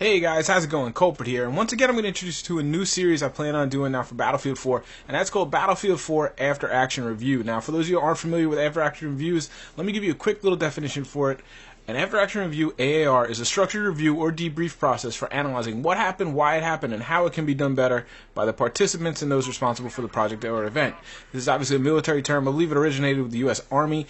Hey guys, how's it going? Culprit here, and once again I'm going to introduce you to a new series I plan on doing now for Battlefield 4, and that's called Battlefield 4 After Action Review. Now, for those of you who aren't familiar with After Action Reviews, let me give you a quick little definition for it. An After Action Review, AAR, is a structured review or debrief process for analyzing what happened, why it happened, and how it can be done better by the participants and those responsible for the project or event. This is obviously a military term. I believe it originated with the U.S. Army.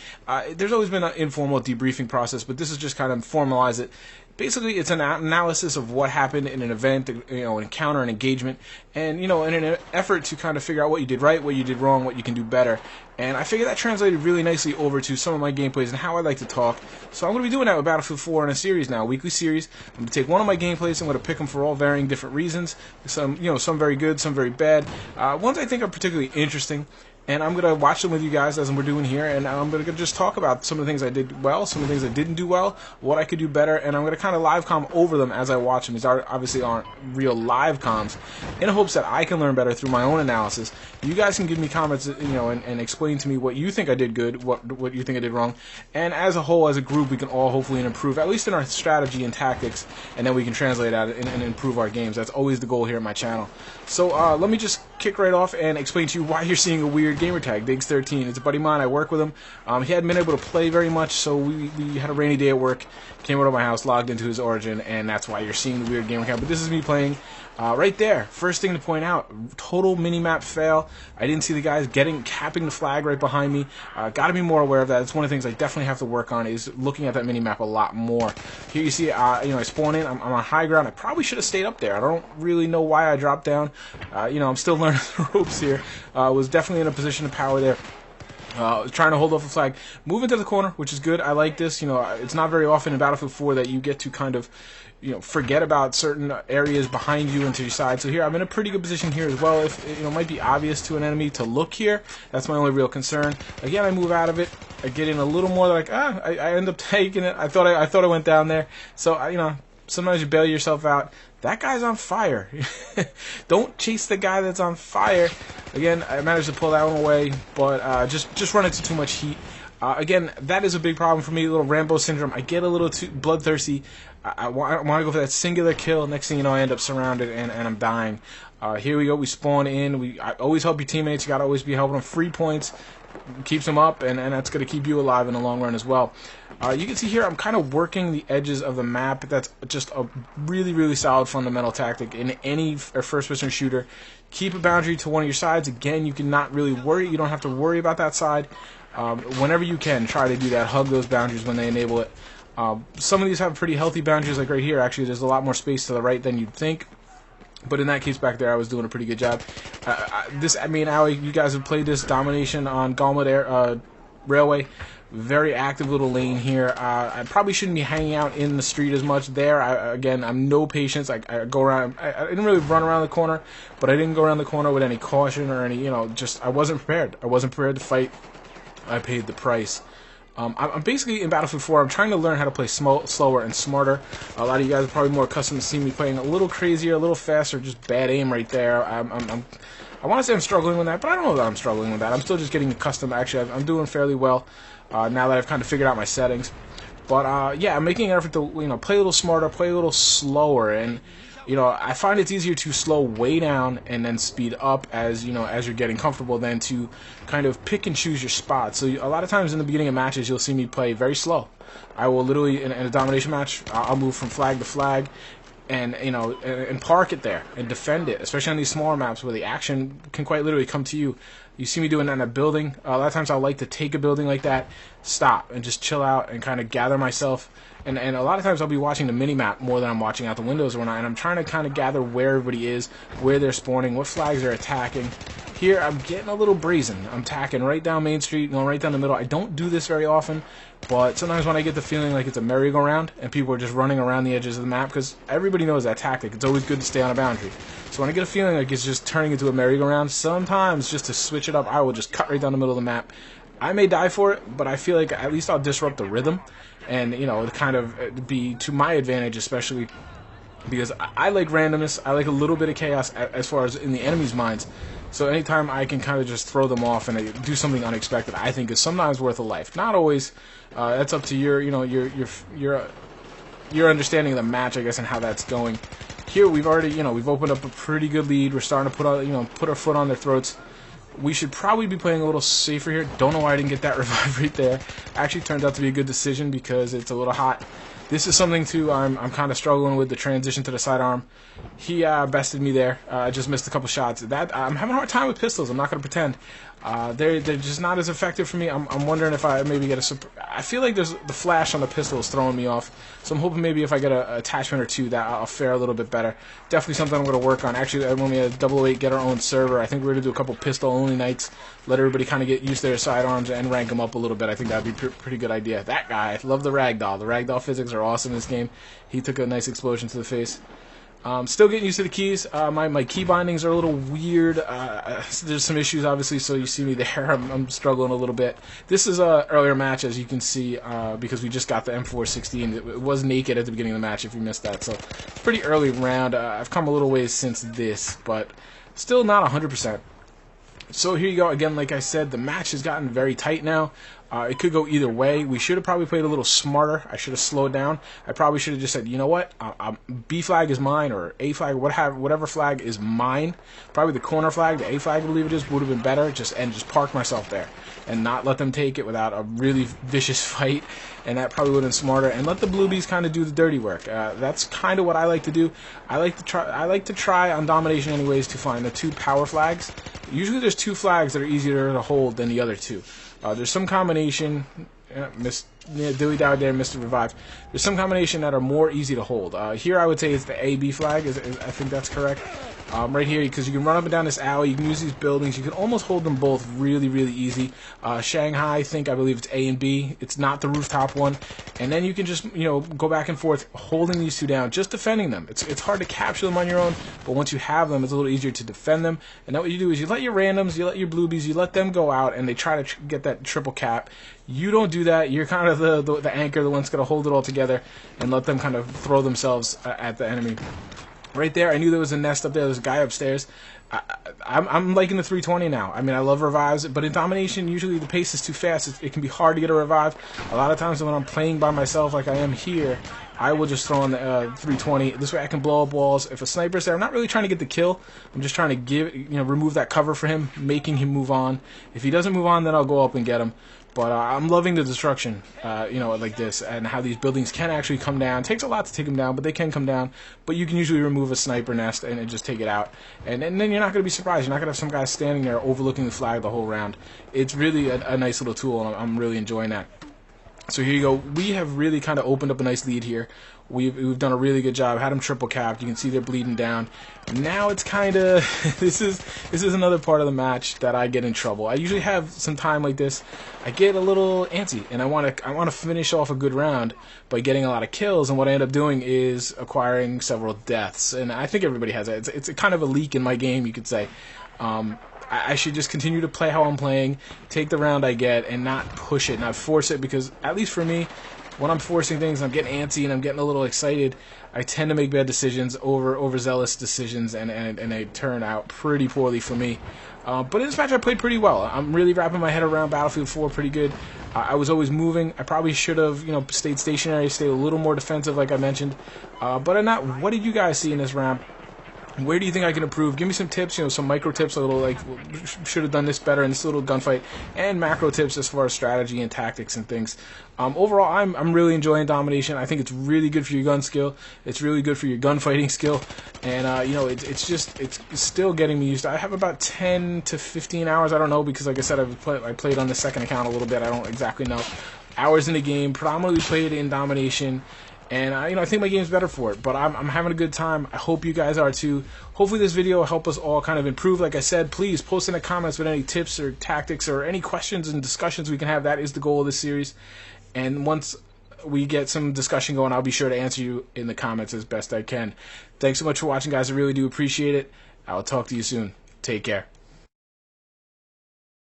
There's always been an informal debriefing process, but this is just kind of formalize it. Basically, it's an analysis of what happened in an event, an encounter, an engagement, and, in an effort to kind of figure out what you did right, what you did wrong, what you can do better. And I figured that translated really nicely over to some of my gameplays and how I like to talk. So I'm going to be doing that with Battlefield 4 in a series now, a weekly series. I'm going to take one of my gameplays, I'm going to pick them for all varying different reasons. Some very good, some very bad. Ones I think are particularly interesting. And I'm going to watch them with you guys as we're doing here, and I'm going to just talk about some of the things I did well, some of the things I didn't do well, what I could do better, and I'm going to kind of live com over them as I watch them. These obviously aren't real live comms, in hopes that I can learn better through my own analysis. You guys can give me comments, and explain to me what you think I did good, what you think I did wrong, and as a whole, as a group, we can all hopefully improve, at least in our strategy and tactics, and then we can translate that and improve our games. That's always the goal here at my channel. So let me just kick right off and explain to you why you're seeing a weird gamer tag, Diggs13. It's a buddy of mine. I work with him. He hadn't been able to play very much, so we had a rainy day at work. Came over to my house, logged into his Origin, and that's why you're seeing the weird gamer tag. But this is me playing right there. First thing to point out, total minimap fail. I didn't see the guys capping the flag right behind me. Got to be more aware of that. It's one of the things I definitely have to work on, is looking at that minimap a lot more. Here you see, I spawn in. I'm on high ground. I probably should have stayed up there. I don't really know why I dropped down. I'm still learning the ropes here. Was definitely in a position of power there. Trying to hold off the flag. Move into the corner, which is good. I like this. It's not very often in Battlefield 4 that you get to kind of, forget about certain areas behind you and to your side. So here, I'm in a pretty good position here as well. If it might be obvious to an enemy to look here, that's my only real concern. Again, I move out of it. I get in a little more like, I end up taking it. I thought I went down there. So, sometimes you bail yourself out. That guy's on fire. Don't chase the guy that's on fire. Again, I managed to pull that one away, but just run into too much heat. Again, that is a big problem for me, a little Rambo syndrome. I get a little too bloodthirsty. I want to go for that singular kill. Next thing you know, I end up surrounded and I'm dying. Here we go. We spawn in. I always help your teammates. You got to always be helping them. Free points keeps them up, and that's going to keep you alive in the long run as well. You can see here I'm kind of working the edges of the map. That's just a really, really solid fundamental tactic in any first-person shooter. Keep a boundary to one of your sides. Again, you cannot really worry. You don't have to worry about that side. Whenever you can, try to do that. Hug those boundaries when they enable it. Some of these have pretty healthy boundaries, like right here. Actually, there's a lot more space to the right than you'd think. But in that case back there, I was doing a pretty good job. You guys have played this Domination on Golmud Railway. Very active little lane here. I probably shouldn't be hanging out in the street as much there. Again, I'm no patience. I go around. I didn't really run around the corner, but I didn't go around the corner with any caution or any, I wasn't prepared. I wasn't prepared to fight. I paid the price. I'm basically in Battlefield 4. I'm trying to learn how to play slower and smarter. A lot of you guys are probably more accustomed to seeing me playing a little crazier, a little faster, just bad aim right there. I want to say I'm struggling with that, but I don't know that I'm struggling with that. I'm still just getting accustomed. Actually, I'm doing fairly well now that I've kind of figured out my settings. But yeah, I'm making an effort to play a little smarter, play a little slower, and I find it's easier to slow way down and then speed up as you're getting comfortable than to kind of pick and choose your spots. So a lot of times in the beginning of matches, you'll see me play very slow. I will literally in a domination match, I'll move from flag to flag, and park it there and defend it, especially on these smaller maps where the action can quite literally come to you. You see me doing that in a building. A lot of times I like to take a building like that, stop, and just chill out and kind of gather myself. And a lot of times I'll be watching the mini-map more than I'm watching out the windows or whatnot, and I'm trying to kind of gather where everybody is, where they're spawning, what flags they're attacking. Here, I'm getting a little brazen. I'm tacking right down Main Street, going right down the middle. I don't do this very often, but sometimes when I get the feeling like it's a merry-go-round and people are just running around the edges of the map, because everybody knows that tactic. It's always good to stay on a boundary. So when I get a feeling like it's just turning into a merry-go-round, sometimes just to switch it up, I will just cut right down the middle of the map. I may die for it, but I feel like at least I'll disrupt the rhythm, and it kind of be to my advantage, especially because I like randomness. I like a little bit of chaos as far as in the enemy's minds. So anytime I can kind of just throw them off and do something unexpected, I think is sometimes worth a life. Not always. That's up to your your understanding of the match, I guess, and how that's going. Here we've already, we've opened up a pretty good lead. We're starting to put our foot on their throats. We should probably be playing a little safer here. Don't know why I didn't get that revive right there. Actually turned out to be a good decision because it's a little hot. This is something too I'm kind of struggling with, the transition to the sidearm. He bested me there. I just missed a couple shots. I'm having a hard time with pistols. I'm not going to pretend. They're just not as effective for me. I'm wondering if I maybe get I feel like there's the flash on the pistol is throwing me off. So I'm hoping maybe if I get an attachment or two that I'll fare a little bit better. Definitely something I'm going to work on. Actually, when we had 008 get our own server, I think we're going to do a couple pistol-only nights. Let everybody kind of get used to their sidearms and rank them up a little bit. I think that would be a pretty good idea. That guy, love the ragdoll. The ragdoll physics are awesome in this game. He took a nice explosion to the face. Still getting used to the keys. My key bindings are a little weird. There's some issues, obviously, so you see me there. I'm struggling a little bit. This is an earlier match, as you can see, because we just got the M416. It was naked at the beginning of the match, if you missed that. So it's a pretty early round. I've come a little ways since this, but still not 100%. So here you go. Again, like I said, the match has gotten very tight now. It could go either way. We should have probably played a little smarter. I should have slowed down. I probably should have just said, you know what, B flag is mine, or A flag, whatever flag is mine. Probably the corner flag, the A flag, I believe it is, would have been better. Just park myself there and not let them take it without a really vicious fight. And that probably would have been smarter. And let the bluebies kind of do the dirty work. That's kind of what I like to do. I like to try on Domination anyways to find the 2 power flags. Usually there's 2 flags that are easier to hold than the other 2. There's some combination, dilly dally there, missed the revive. There's some combination that are more easy to hold. Here I would say it's the A-B flag, I think that's correct. Right here, because you can run up and down this alley, you can use these buildings, you can almost hold them both really, really easy. Shanghai, I believe it's A and B, it's not the rooftop one, and then you can just, go back and forth holding these 2 down, just defending them. It's hard to capture them on your own, but once you have them, it's a little easier to defend them. And then what you do is you let your randoms, you let your bluebies, you let them go out, and they try to get that triple cap. You don't do that. You're kind of the anchor, the one's going to hold it all together, and let them kind of throw themselves at the enemy. Right there, I knew there was a nest up there. There's a guy upstairs. I'm liking the 320 now. I mean, I love revives, but in Domination, usually the pace is too fast. It can be hard to get a revive. A lot of times when I'm playing by myself like I am here, I will just throw on the 320. This way I can blow up walls. If a sniper's there, I'm not really trying to get the kill. I'm just trying to remove that cover for him, making him move on. If he doesn't move on, then I'll go up and get him. But I'm loving the destruction, like this, and how these buildings can actually come down. It takes a lot to take them down, but they can come down. But you can usually remove a sniper nest and just take it out. And then you're not going to be surprised. You're not going to have some guy standing there overlooking the flag the whole round. It's really a nice little tool, and I'm really enjoying that. So here you go. We have really kind of opened up a nice lead here. We've done a really good job. Had them triple capped. You can see they're bleeding down. Now it's kind of this is another part of the match that I get in trouble. I usually have some time like this. I get a little antsy, and I want to finish off a good round by getting a lot of kills. And what I end up doing is acquiring several deaths. And I think everybody has that. It's a kind of a leak in my game, you could say. I should just continue to play how I'm playing, take the round I get, and not push it, not force it, because at least for me, when I'm forcing things, I'm getting antsy and I'm getting a little excited, I tend to make bad decisions, overzealous decisions, and they turn out pretty poorly for me. But in this match, I played pretty well. I'm really wrapping my head around Battlefield 4 pretty good. I was always moving. I probably should have, stayed stationary, stayed a little more defensive, like I mentioned. But I'm not. What did you guys see in this round? Where do you think I can improve? Give me some tips, some micro tips, a little like should have done this better in this little gunfight, and macro tips as far as strategy and tactics and things. Overall, I'm really enjoying Domination. I think it's really good for your gun skill. It's really good for your gunfighting skill, and it's still getting me used to. I have about 10 to 15 hours. I don't know, because like I said, I played on the second account a little bit. I don't exactly know hours in the game. Predominantly played in Domination. And I think my game's better for it, but I'm having a good time. I hope you guys are too. Hopefully this video will help us all kind of improve. Like I said, please post in the comments with any tips or tactics or any questions and discussions we can have. That is the goal of this series. And once we get some discussion going, I'll be sure to answer you in the comments as best I can. Thanks so much for watching, guys. I really do appreciate it. I'll talk to you soon. Take care.